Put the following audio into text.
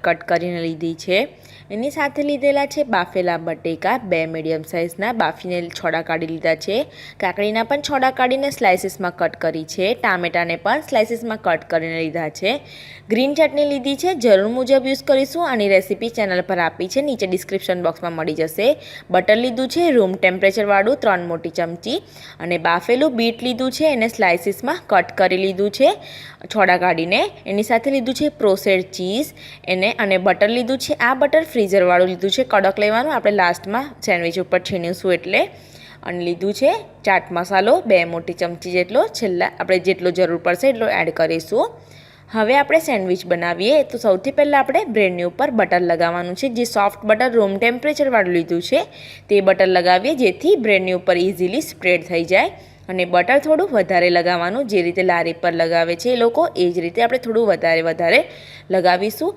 Cut કરીને લીધી છે। એની સાથે લીધેલા છે બાફેલા બટેકા, 2 મીડિયમ સાઇઝના બાફીને છોડા કાઢી લીધા છે। કાકડીના પણ છોડા કાઢીને સ્લાઇસીસમાં કટ કરી છે। ટામેટાને પણ સ્લાઇસીસમાં કટ કરીને લીધા છે। ગ્રીન ચટણી લીધી છે, જરૂર મુજબ યુઝ કરીશું। આની રેસીપી ચેનલ પર આપી છે, નીચે ડિસ્ક્રિપ્શન બોક્સમાં મળી જશે। બટર લીધું છે રૂમ ટેમ્પરેચરવાળું 3 મોટી ચમચી, અને બાફેલું બીટ લીધું છે, એને સ્લાઇસીસમાં કટ કરી લીધું છે છોડા કાઢીને। એની સાથે લીધું છે પ્રોસેસ્ડ ચીઝ અને બટર લીધું છે। આ બટર ફ્રીઝરવાળું લીધું છે, કડક લેવાનું, આપણે લાસ્ટમાં સેન્ડવિચ ઉપર છીણીશું એટલે। અને લીધું છે ચાટ મસાલો 2 મોટી ચમચી જેટલો, છેલ્લા આપણે જેટલો જરૂર પડશે એટલો એડ કરીશું। હવે આપણે સેન્ડવિચ બનાવીએ તો સૌથી પહેલાં આપણે બ્રેડની ઉપર બટર લગાવવાનું છે। જે સોફ્ટ બટર રૂમ ટેમ્પરેચરવાળું લીધું છે તે બટર લગાવીએ, જેથી બ્રેડની ઉપર ઇઝીલી સ્પ્રેડ થઈ જાય। અને બટર થોડું વધારે લગાવવાનું, જે રીતે લારી પર લગાવે છે એ લોકો, એ જ રીતે આપણે થોડું વધારે લગાવીશું।